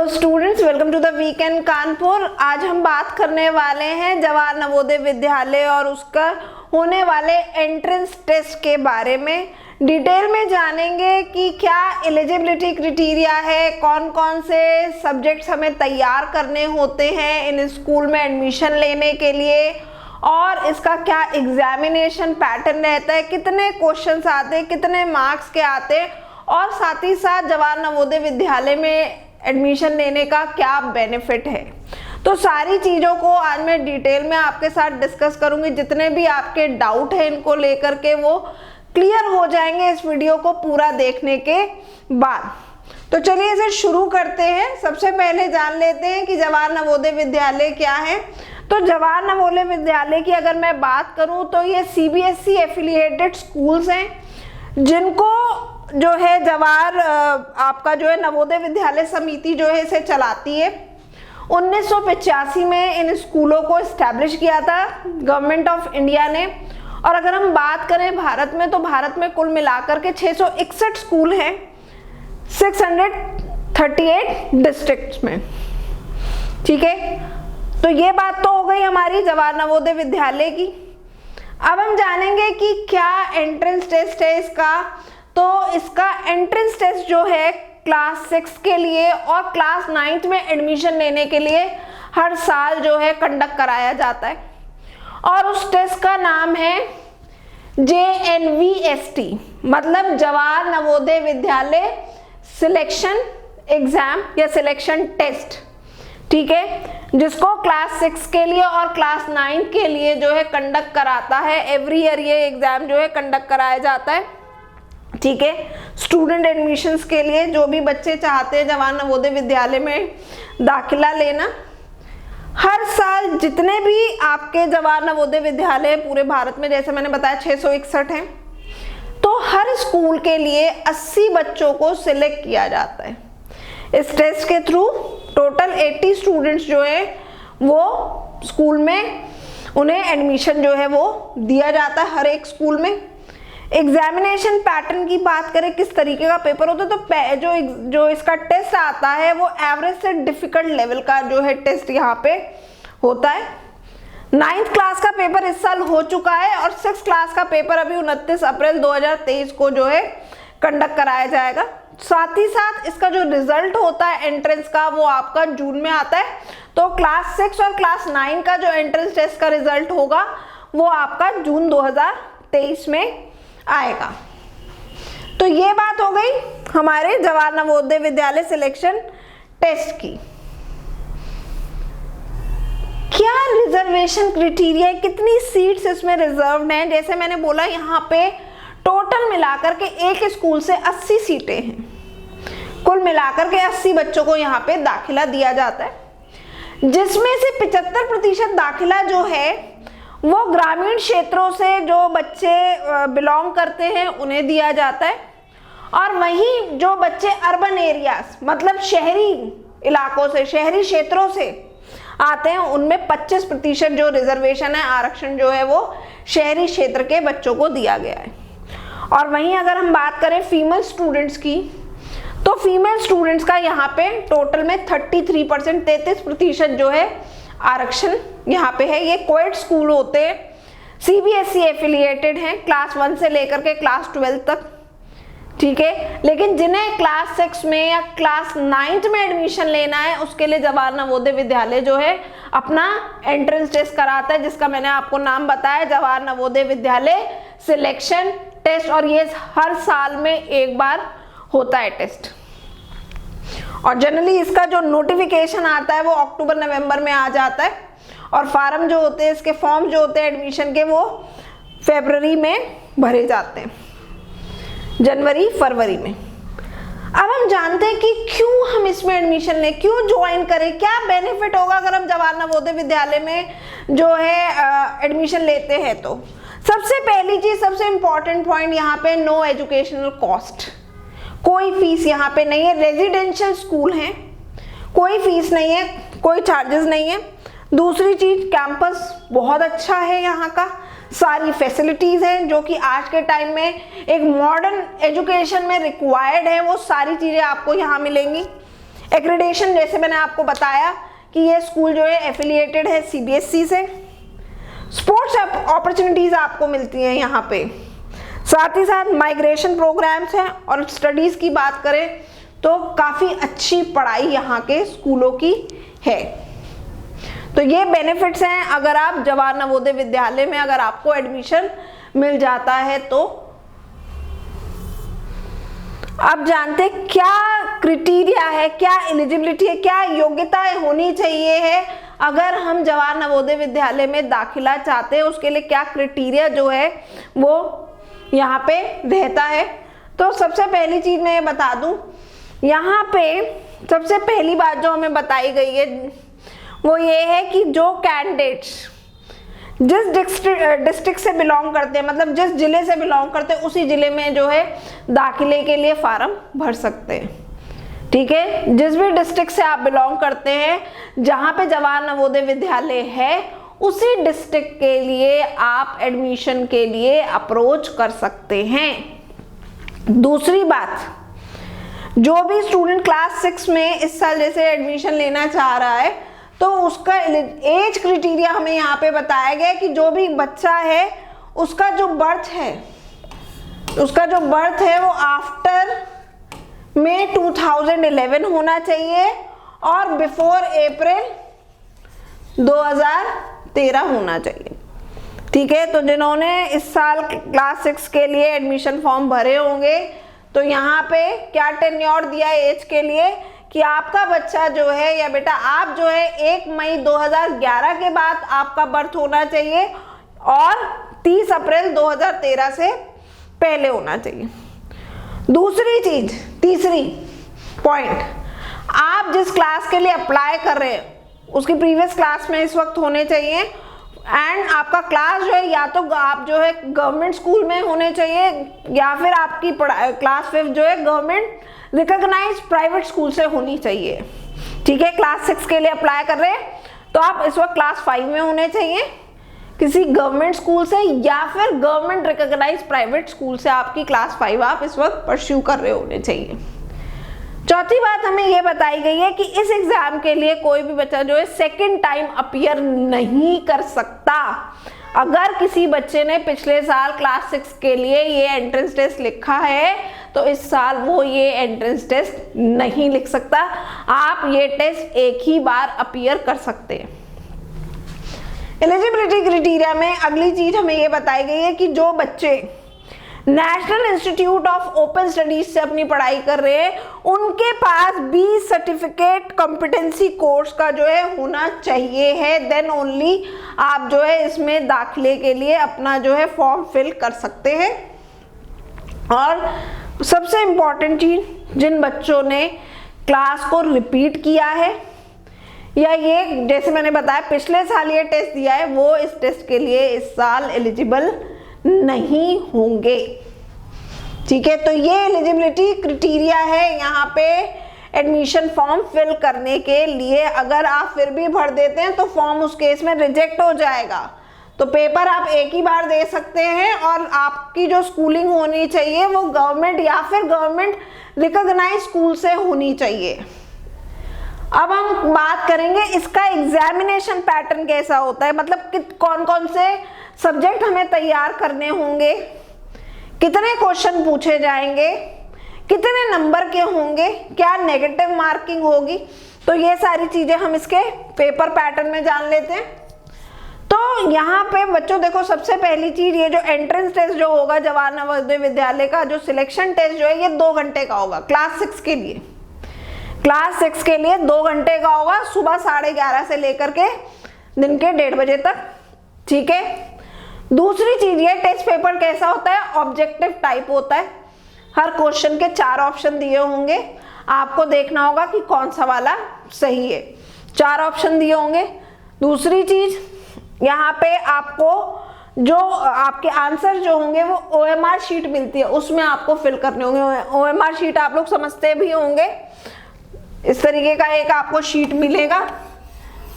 Hello students, welcome to the weekend Kanpur. आज हम बात करने वाले हैं जवाहर नवोदय विद्यालय और उसका होने वाले एंट्रेंस टेस्ट के बारे में। डिटेल में जानेंगे कि क्या एलिजिबिलिटी क्राइटेरिया है, कौन कौन से सब्जेक्ट्स हमें तैयार करने होते हैं इन स्कूल में एडमिशन लेने के लिए, और इसका क्या एग्जामिनेशन पैटर्न रहता है, कितने क्वेश्चंस आते हैं, कितने मार्क्स के आते हैं, और साथ ही साथ जवाहर नवोदय विद्यालय में एडमिशन लेने का क्या बेनिफिट है। तो सारी चीज़ों को आज मैं डिटेल में आपके साथ डिस्कस करूंगी। जितने भी आपके डाउट हैं इनको लेकर के वो क्लियर हो जाएंगे इस वीडियो को पूरा देखने के बाद। तो चलिए इसे शुरू करते हैं। सबसे पहले जान लेते हैं कि जवाहर नवोदय विद्यालय क्या है। तो जवाहर नवोदय विद्यालय की अगर मैं बात करूं तो ये सीबीएसई एफिलिएटेड स्कूल्स हैं, जिनको जो है जवाहर आपका जो है नवोदय विद्यालय समिति जो है इसे चलाती है। 1985 में इन स्कूलों को इस्टेब्लिश किया था गवर्नमेंट ऑफ इंडिया ने। और अगर हम बात करें भारत में, तो भारत में कुल मिलाकर के 661 स्कूल हैं 638 डिस्ट्रिक्ट्स में। ठीक है, तो ये बात तो हो गई हमारी जवाहर नवोदय विद्यालय की। अब हम जानेंगे कि क्या एंट्रेंस टेस्ट है इसका। तो इसका एंट्रेंस टेस्ट जो है क्लास 6 के लिए और क्लास 9 में एडमिशन लेने के लिए हर साल जो है कंडक्ट कराया जाता है, और उस टेस्ट का नाम है JNVST, मतलब जवाहर नवोदय विद्यालय सिलेक्शन एग्जाम या सिलेक्शन टेस्ट। ठीक है, जिसको क्लास 6 के लिए और क्लास 9 के लिए जो है कंडक्ट कराता है। एवरी ईयर ये एग्जाम जो है कंडक्ट कराया जाता है। ठीक है, स्टूडेंट एडमिशंस के लिए जो भी बच्चे चाहते हैं जवाहर नवोदय विद्यालय में दाखिला लेना, हर साल जितने भी आपके जवाहर नवोदय विद्यालय पूरे भारत में, जैसे मैंने बताया 661 हैं, तो हर स्कूल के लिए 80 बच्चों को सिलेक्ट किया जाता है इस टेस्ट के थ्रू। टोटल 80 स्टूडेंट्स जो है वो स्कूल में उन्हें एडमिशन जो है वो दिया जाता है हर एक स्कूल में। एग्जामिनेशन पैटर्न की बात करें, किस तरीके का पेपर होता है, तो जो इसका टेस्ट आता है वो एवरेज से डिफिकल्ट लेवल का जो है टेस्ट यहाँ पे होता है। 9th क्लास का पेपर इस साल हो चुका है और 6th क्लास का पेपर अभी 29 अप्रैल 2023 को जो है कंडक्ट कराया जाएगा। साथ ही साथ इसका जो रिजल्ट होता है एंट्रेंस का वो आपका जून में आता है। तो क्लास 6 और क्लास 9 का जो एंट्रेंस टेस्ट का रिजल्ट होगा वो आपका जून 2023 में आएगा। तो ये बात हो गई हमारे जवाहर नवोदय विद्यालय सिलेक्शन टेस्ट की। क्या रिजर्वेशन क्राइटेरिया है, कितनी सीट्स इसमें रिजर्व्ड हैं। जैसे मैंने बोला यहाँ पे टोटल मिलाकर के एक स्कूल से 80 सीटें हैं। कुल मिलाकर के 80 बच्चों को यहाँ पे दाखिला दिया जाता है, जिसमें से 75% दाखिला जो है वो ग्रामीण क्षेत्रों से जो बच्चे बिलोंग करते हैं उन्हें दिया जाता है, और वहीं जो बच्चे अर्बन एरियाज मतलब शहरी इलाकों से, शहरी क्षेत्रों से आते हैं उनमें 25% जो रिजर्वेशन है, आरक्षण जो है वो शहरी क्षेत्र के बच्चों को दिया गया है। और वहीं अगर हम बात करें फीमेल स्टूडेंट्स की, तो फीमेल स्टूडेंट्स का यहाँ पे टोटल में 33%, 33% जो है आरक्षण यहाँ पे है। ये कोएड स्कूल होते हैं, सीबीएसई एफिलिएटेड हैं क्लास 1 से लेकर के क्लास 12 तक। ठीक है, लेकिन जिन्हें क्लास 6 में या क्लास 9 में एडमिशन लेना है उसके लिए जवाहर नवोदय विद्यालय जो है अपना एंट्रेंस टेस्ट कराता है, जिसका मैंने आपको नाम बताया जवाहर नवोदय विद्यालय सिलेक्शन टेस्ट। और ये हर साल में एक बार होता है टेस्ट, और जनरली इसका जो नोटिफिकेशन आता है वो अक्टूबर नवंबर में आ जाता है, और फार्म जो होते हैं, इसके फॉर्म जो होते हैं एडमिशन के, वो फरवरी में भरे जाते हैं, जनवरी फरवरी में। अब हम जानते हैं कि क्यों हम इसमें एडमिशन लें, क्यों ज्वाइन करें, क्या बेनिफिट होगा अगर हम जवाहर नवोदय विद्यालय में जो है एडमिशन लेते हैं। तो सबसे पहली चीज, सबसे इंपॉर्टेंट पॉइंट यहाँ पे, नो एजुकेशनल कॉस्ट, कोई फीस यहाँ पे नहीं है। रेजिडेंशियल स्कूल है, कोई फीस नहीं है, कोई चार्जेस नहीं है। दूसरी चीज, कैंपस बहुत अच्छा है, यहाँ का सारी फैसिलिटीज हैं जो कि आज के टाइम में एक मॉडर्न एजुकेशन में रिक्वायर्ड है, वो सारी चीजें आपको यहाँ मिलेंगी। एक्रेडिटेशन जैसे मैंने आपको बताया कि ये स्कूल जो है एफिलिएटेड है सीबीएसई से। स्पोर्ट्स अपॉर्चुनिटीज आपको मिलती हैं यहाँ पे, साथ ही साथ माइग्रेशन प्रोग्राम्स हैं, और स्टडीज की बात करें तो काफ़ी अच्छी पढ़ाई यहाँ के स्कूलों की है। तो ये बेनिफिट्स हैं अगर आप जवाहर नवोदय विद्यालय में अगर आपको एडमिशन मिल जाता है तो। अब जानते क्या क्राइटेरिया है, क्या एलिजिबिलिटी है, क्या योग्यताएं होनी चाहिए है अगर हम जवाहर नवोदय विद्यालय में दाखिला चाहते हैं, उसके लिए क्या क्राइटेरिया जो है वो यहाँ पे रहता है। तो सबसे पहली चीज मैं ये बता दूं, यहाँ पे सबसे पहली बात जो हमें बताई गई है वो ये है कि जो कैंडिडेट्स जिस डिस्ट्रिक्ट से बिलोंग करते हैं, मतलब जिस जिले से बिलोंग करते हैं उसी जिले में जो है दाखिले के लिए फॉर्म भर सकते हैं। ठीक है, जिस भी डिस्ट्रिक्ट से आप बिलोंग करते हैं, जहाँ पे जवाहर नवोदय विद्यालय है, उसी डिस्ट्रिक्ट के लिए आप एडमिशन के लिए अप्रोच कर सकते हैं। दूसरी बात, जो भी स्टूडेंट क्लास 6 में इस साल जैसे एडमिशन लेना चाह रहा है तो उसका एज क्राइटेरिया हमें यहाँ पे बताया गया है कि जो भी बच्चा है उसका जो बर्थ है वो आफ्टर मई 2011 होना चाहिए और बिफोर अप्रैल 2013 होना चाहिए। ठीक है, तो जिन्होंने इस साल क्लास 6 के लिए एडमिशन फॉर्म भरे होंगे तो यहाँ पे क्या टेन्योर दिया है एज के लिए कि आपका बच्चा जो है या बेटा आप जो है 1 मई 2011 के बाद आपका बर्थ होना चाहिए और 30 अप्रैल 2013 से पहले होना चाहिए। दूसरी चीज, तीसरी पॉइंट, आप जिस क्लास के लिए अप्लाई कर रहे हैं उसकी प्रीवियस क्लास में इस वक्त होने चाहिए, एंड आपका क्लास जो है या तो आप जो है गवर्नमेंट स्कूल में होने चाहिए या फिर आपकी क्लास 5 जो है गवर्नमेंट रिकॉग्नाइज प्राइवेट स्कूल से होनी चाहिए। ठीक है, क्लास 6 के लिए अप्लाई कर रहे हैं तो आप इस वक्त क्लास 5 में होने चाहिए किसी गवर्नमेंट स्कूल से या फिर गवर्नमेंट रिकॉग्नाइज प्राइवेट स्कूल से आपकी क्लास 5 आप इस वक्त परस्यू कर रहे होने चाहिए। चौथी बात हमें यह बताई गई है कि इस एग्जाम के लिए कोई भी बच्चा जो है सेकंड टाइम अपीयर नहीं कर सकता। अगर किसी बच्चे ने पिछले साल क्लास 6 के लिए ये एंट्रेंस टेस्ट लिखा है तो इस साल वो ये एंट्रेंस टेस्ट नहीं लिख सकता। आप ये टेस्ट एक ही बार अपीयर कर सकते हैं। एलिजिबिलिटी क्राइटेरिया में अगली चीज हमें ये बताई गई है कि जो बच्चे national institute of open studies से अपनी पढ़ाई कर रहे हैं उनके पास 20 सर्टिफिकेट कॉम्पिटेंसी कोर्स का जो है होना चाहिए है, देन ओनली आप जो है इसमें दाखिले के लिए अपना जो है फॉर्म फिल कर सकते हैं। और सबसे इम्पॉर्टेंट चीज, जिन बच्चों ने क्लास को रिपीट किया है या ये जैसे मैंने बताया पिछले साल ये टेस्ट दिया है, वो इस टेस्ट के लिए इस साल एलिजिबल नहीं होंगे। ठीक है, तो ये एलिजिबिलिटी क्राइटेरिया है यहाँ पे एडमिशन फॉर्म फिल करने के लिए। अगर आप फिर भी भर देते हैं तो फॉर्म उस केस में रिजेक्ट हो जाएगा, तो पेपर आप एक ही बार दे सकते हैं और आपकी जो स्कूलिंग होनी चाहिए वो गवर्नमेंट या फिर गवर्नमेंट रिकॉग्नाइज स्कूल से होनी चाहिए। अब हम बात करेंगे इसका एग्जामिनेशन पैटर्न कैसा होता है, मतलब कौन कौन से सब्जेक्ट हमें तैयार करने होंगे, कितने क्वेश्चन पूछे जाएंगे, कितने नंबर के होंगे, क्या नेगेटिव मार्किंग होगी। तो ये सारी चीजें हम इसके पेपर पैटर्न में जान लेते हैं। तो यहाँ पे बच्चों देखो, सबसे पहली चीज ये जो एंट्रेंस टेस्ट जो होगा जवाहर नवोदय विद्यालय का जो सिलेक्शन टेस्ट जो है ये 2 घंटे का होगा क्लास 6 के लिए। क्लास 6 के लिए 2 घंटे का होगा, सुबह 11:30 से लेकर के दिन के 1:30 बजे तक। ठीक है, दूसरी चीज ये टेस्ट पेपर कैसा होता है, ऑब्जेक्टिव टाइप होता है। हर क्वेश्चन के 4 ऑप्शन दिए होंगे, आपको देखना होगा कि कौन सा वाला सही है। 4 ऑप्शन दिए होंगे। दूसरी चीज यहाँ पे आपको जो आपके आंसर जो होंगे वो OMR शीट मिलती है, उसमें आपको फिल करने होंगे। OMR शीट आप लोग समझते भी होंगे, इस तरीके का एक आपको शीट मिलेगा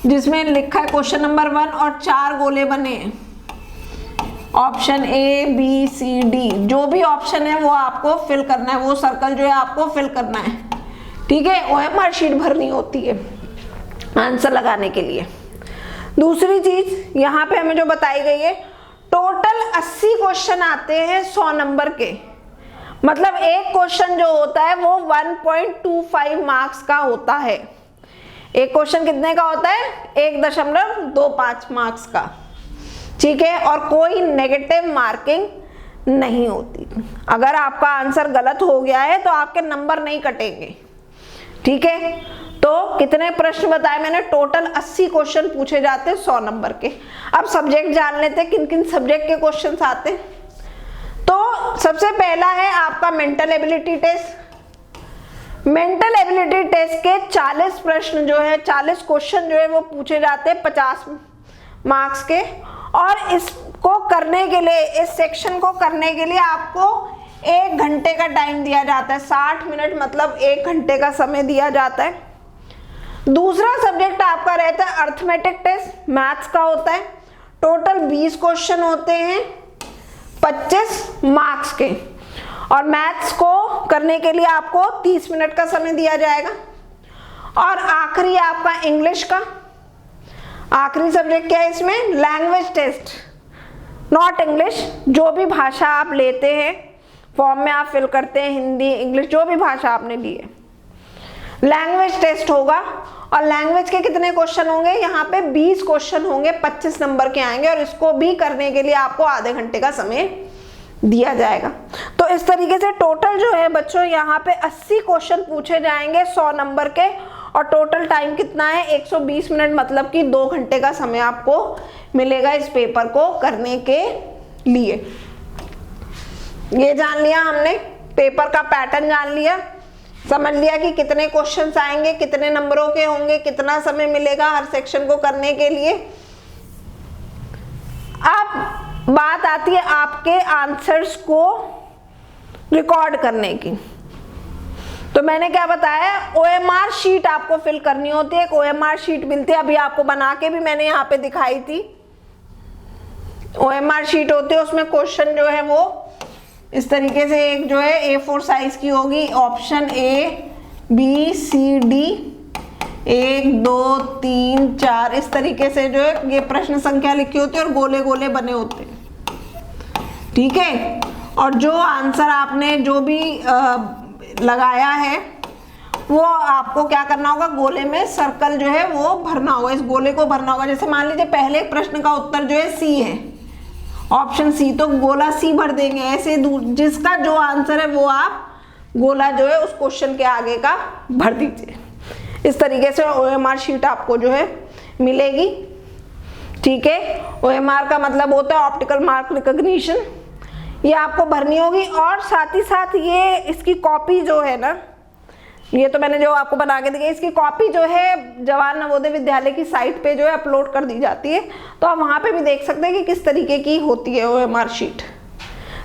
जिसमें लिखा है क्वेश्चन नंबर 1 और 4 गोले बने हैं, option A, B, C, D, जो भी ऑप्शन है वो आपको फिल करना है, वो सर्कल जो है आपको फिल करना है। ठीक है, OMR शीट भरनी होती है आंसर लगाने के लिए। दूसरी चीज यहाँ पे हमें जो बताई गई है, टोटल 80 क्वेश्चन आते हैं 100 नंबर के, मतलब एक क्वेश्चन जो होता है वो 1.25 मार्क्स का होता है। एक क्वेश्चन कितने का होता है? 1.25 मार्क्स का, ठीक है, और कोई नेगेटिव मार्किंग नहीं होती। अगर आपका आंसर गलत हो गया है तो आपके नंबर नहीं कटेंगे, ठीक है। तो कितने प्रश्न बताए मैंने? टोटल 80 क्वेश्चन पूछे जाते हैं 100 नंबर के। अब सब्जेक्ट जान लेते हैं किन किन सब्जेक्ट के क्वेश्चंस आते हैं। तो सबसे पहला है आपका mental ability test. Mental ability test के 40 प्रश्न जो है, 40 क्वेश्चन जो है वो पूछे जाते हैं 50 मार्क्स के। और इसको करने के लिए, इस सेक्शन को करने के लिए आपको 1 घंटे का टाइम दिया जाता है। 60 मिनट मतलब 1 घंटे का समय दिया जाता है। दूसरा सब्जेक्ट आपका रहता है अर्थमेटिक टेस्ट, मैथ्स का होता है। टोटल 20 क्वेश्चन होते हैं 25 मार्क्स के, और मैथ्स को करने के लिए आपको 30 मिनट का समय दिया जाएगा। और आखिरी आपका इंग्लिश का आखिरी सब्जेक्ट क्या है इसमें? लैंग्वेज टेस्ट, नॉट इंग्लिश, जो भी भाषा आप लेते हैं फॉर्म में आप फिल करते हैं, हिंदी इंग्लिश जो भी भाषा आपने ली है, लैंग्वेज टेस्ट होगा। और लैंग्वेज के कितने क्वेश्चन होंगे? यहाँ पे 20 क्वेश्चन होंगे, 25 नंबर के आएंगे, और इसको भी करने के लिए आपको आधे घंटे का समय दिया जाएगा। तो इस तरीके से टोटल जो है बच्चों यहाँ पे 80 क्वेश्चन पूछे जाएंगे 100 नंबर के, और टोटल टाइम कितना है? 120 मिनट, मतलब कि 2 घंटे का समय आपको मिलेगा इस पेपर को करने के लिए। ये जान लिया हमने, पेपर का पैटर्न जान लिया, समझ लिया कि कितने क्वेश्चंस आएंगे, कितने नंबरों के होंगे, कितना समय मिलेगा हर सेक्शन को करने के लिए। अब बात आती है आपके आंसर्स को रिकॉर्ड करने की। तो मैंने क्या बताया? OMR शीट आपको फिल करनी होती है। एक OMR शीट मिलती है, अभी आपको बना के भी मैंने यहाँ पे दिखाई थी। OMR शीट होती है, उसमें क्वेश्चन जो है वो इस तरीके से, एक जो है A4 साइज की होगी, option A B C D 1 2 3 4 इस तरीके से जो है ये प्रश्न संख्या लिखी होती है, और गोले गोले बने होते हैं, ठीक है। और जो आंसर आपने जो भी लगाया है वो आपको क्या करना होगा? गोले में सर्कल जो है वो भरना होगा, इस गोले को भरना होगा। जैसे मान लीजिए पहले प्रश्न का उत्तर जो है C है, ऑप्शन C, तो गोला C भर देंगे। ऐसे जिसका जो आंसर है वो आप गोला जो है उस क्वेश्चन के आगे का भर दीजिए। इस तरीके से OMR शीट आपको जो है मिलेगी, ठीक है। OMR का मतलब होता है ऑप्टिकल मार्क रिकॉग्निशन, ये आपको भरनी होगी। और साथ ही साथ ये इसकी कॉपी जो है ना, ये तो मैंने जो आपको बना के दिखाई, इसकी कॉपी जो है जवाहर नवोदय विद्यालय की साइट पे जो है अपलोड कर दी जाती है, तो आप वहाँ पे भी देख सकते हैं कि किस तरीके की होती है OMR शीट।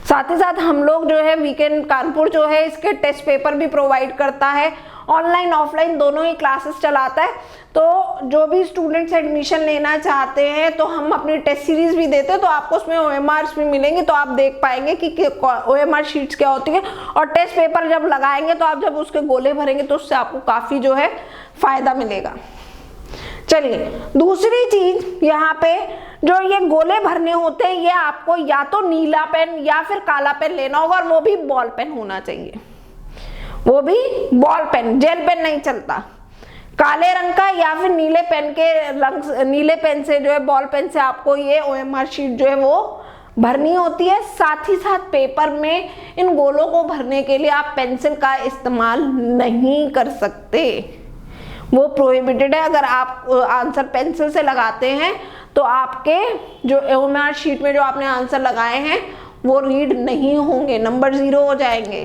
साथ ही साथ हम लोग जो है वीकेंड कानपुर जो है इसके टेस्ट पेपर भी प्रोवाइड करता है, ऑनलाइन ऑफलाइन दोनों ही क्लासेस चलाता है। तो जो भी स्टूडेंट्स एडमिशन लेना चाहते हैं तो हम अपनी टेस्ट सीरीज भी देते हैं, तो आपको उसमें OMRs भी मिलेंगे, तो आप देख पाएंगे कि OMR शीट्स क्या होती है। और टेस्ट पेपर जब लगाएंगे तो आप जब उसके गोले भरेंगे तो उससे आपको काफ़ी जो है फायदा मिलेगा। चलिए, दूसरी चीज यहाँ पे जो ये गोले भरने होते हैं, ये आपको या तो नीला पेन या फिर काला पेन लेना होगा, और वो भी बॉल पेन होना चाहिए, वो भी बॉल पेन, जेल पेन नहीं चलता। काले रंग का या फिर नीले पेन के रंग, नीले पेन से जो है बॉल पेन से आपको ये OMR शीट जो है वो भरनी होती है। साथ ही साथ पेपर में इन गोलों को भरने के लिए आप पेंसिल का इस्तेमाल नहीं कर सकते, वो प्रोहिबिटेड है। अगर आप आंसर पेंसिल से लगाते हैं तो आपके जो OMR शीट में जो आपने आंसर लगाए हैं वो रीड नहीं होंगे, नंबर 0 हो जाएंगे।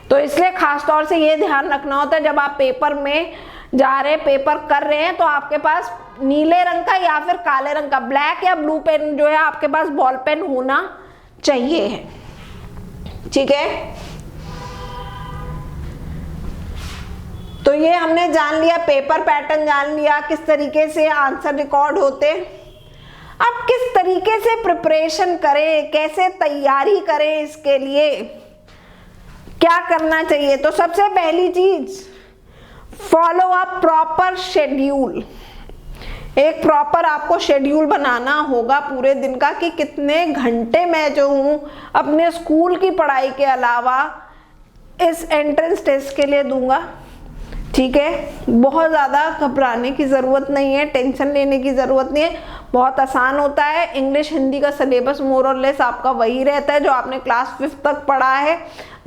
तो इसलिए खास तौर से ये ध्यान रखना होता है, जब आप पेपर में जा रहे हैं, पेपर कर रहे हैं, तो आपके पास नीले रंग का या फिर काले रंग का, ब्लैक या ब्लू पेन जो है आपके पास बॉल पेन होना चाहिए है, ठीक है। तो ये हमने जान लिया, पेपर पैटर्न जान लिया, किस तरीके से आंसर रिकॉर्ड होते। अब किस तरीके से प्रिपरेशन करें, कैसे तैयारी करें, इसके लिए क्या करना चाहिए? तो सबसे पहली चीज फॉलो अ प्रॉपर शेड्यूल। एक प्रॉपर आपको शेड्यूल बनाना होगा पूरे दिन का कि कितने घंटे मैं जो हूँ अपने स्कूल की पढ़ाई के अलावा इस एंट्रेंस टेस्ट के लिए दूंगा। ठीक है, बहुत ज़्यादा घबराने की ज़रूरत नहीं है, टेंशन लेने की ज़रूरत नहीं है, बहुत आसान होता है। इंग्लिश हिंदी का सिलेबस मोर और लेस आपका वही रहता है जो आपने क्लास 5th तक पढ़ा है।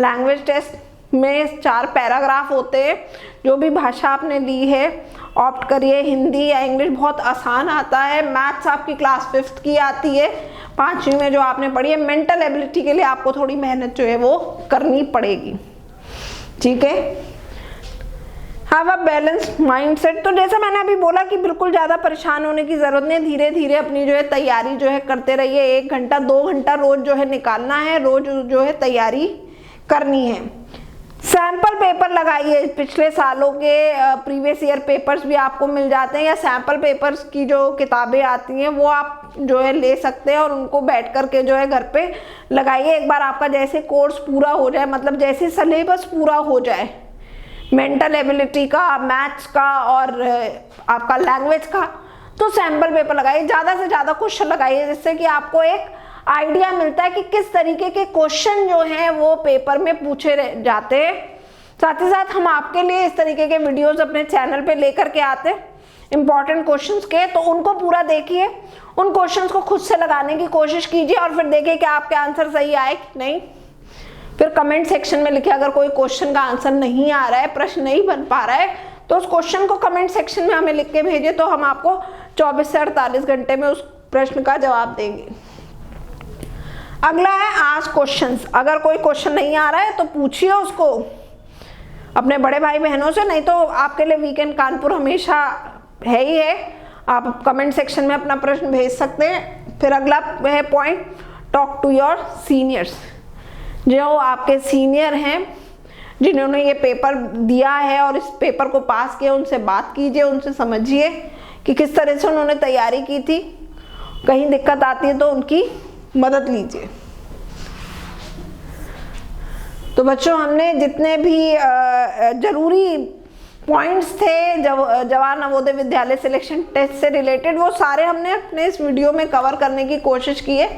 लैंग्वेज टेस्ट में 4 पैराग्राफ होते हैं। जो भी भाषा आपने ली है ऑप्ट करिए, हिंदी या इंग्लिश बहुत आसान आता है। मैथ्स आपकी क्लास 5th की आती है, 5वीं में जो आपने पढ़ी है। मेंटल एबिलिटी के लिए आपको थोड़ी मेहनत जो है वो करनी पड़ेगी। ठीक है, हैव अ बैलेंस्ड माइंडसेट। तो जैसा मैंने अभी बोला कि बिल्कुल ज़्यादा परेशान होने की ज़रूरत नहीं, धीरे धीरे अपनी जो है तैयारी जो है करते रहिए। 1 घंटा 2 घंटा रोज़ जो है निकालना है, रोज़ जो है तैयारी करनी है। सैम्पल पेपर लगाइए, पिछले सालों के प्रीवियस ईयर पेपर्स भी आपको मिल जाते हैं, या सैम्पल पेपर्स की जो किताबें आती हैं वो आप जो है ले सकते हैं और उनको बैठ कर के जो है घर पे लगाइए। एक बार आपका जैसे कोर्स पूरा हो जाए, मतलब जैसे सिलेबस पूरा हो जाए मेंटल एबिलिटी का, मैथ्स का और आपका लैंग्वेज का, तो सैम्पल पेपर लगाइए, ज़्यादा से ज़्यादा क्वेश्चन लगाइए, जिससे कि आपको एक आइडिया मिलता है कि किस तरीके के क्वेश्चन जो हैं वो पेपर में पूछे जाते हैं। साथ ही साथ हम आपके लिए इस तरीके के वीडियोस अपने चैनल पे लेकर के आते हैं इंपॉर्टेंट क्वेश्चंस के, तो उनको पूरा देखिए, उन क्वेश्चंस को खुद से लगाने की कोशिश कीजिए और फिर देखिए कि आपके आंसर सही आए कि नहीं। फिर कमेंट सेक्शन में लिखिए, अगर कोई क्वेश्चन का आंसर नहीं आ रहा है, प्रश्न नहीं बन पा रहा है, तो उस क्वेश्चन को कमेंट सेक्शन में हमें लिख के भेजिए, तो हम आपको 24 से 48 घंटे में उस प्रश्न का जवाब देंगे। अगला है आस्क क्वेश्चंस। अगर कोई क्वेश्चन नहीं आ रहा है तो पूछिए उसको अपने बड़े भाई बहनों से, नहीं तो आपके लिए वीकेंड कानपुर हमेशा है ही है, आप कमेंट सेक्शन में अपना प्रश्न भेज सकते हैं। फिर अगला है point, talk to your seniors. जो आपके सीनियर हैं जिन्होंने ये पेपर दिया है और इस पेपर को पास किया, उनसे बात कीजिए, उनसे समझिए कि किस तरह से उन्होंने तैयारी की थी। कहीं दिक्कत आती है तो उनकी मदद लीजिए। तो बच्चों, हमने जितने भी जरूरी पॉइंट्स थे जवाहर नवोदय विद्यालय सिलेक्शन टेस्ट से रिलेटेड, वो सारे हमने अपने इस वीडियो में कवर करने की कोशिश की है।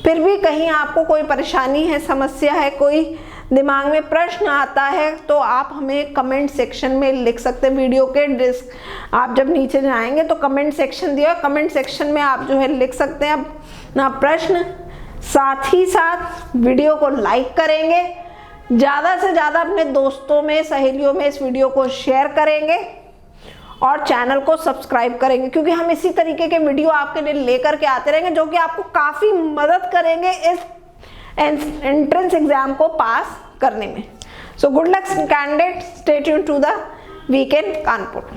फिर भी कहीं आपको कोई परेशानी है, समस्या है, कोई दिमाग में प्रश्न आता है, तो आप हमें कमेंट सेक्शन में लिख सकते हैं। वीडियो के आप जब नीचे जाएंगे तो कमेंट सेक्शन दिया, कमेंट सेक्शन में आप जो है लिख सकते हैं अपना प्रश्न। साथ ही साथ वीडियो को लाइक करेंगे, ज़्यादा से ज़्यादा अपने दोस्तों में, सहेलियों में इस वीडियो को शेयर करेंगे और चैनल को सब्सक्राइब करेंगे, क्योंकि हम इसी तरीके के वीडियो आपके लिए लेकर के आते रहेंगे जो कि आपको काफ़ी मदद करेंगे इस एंट्रेंस एग्जाम को पास करने में। So good luck candidate, stay tuned to the weekend Kanpur.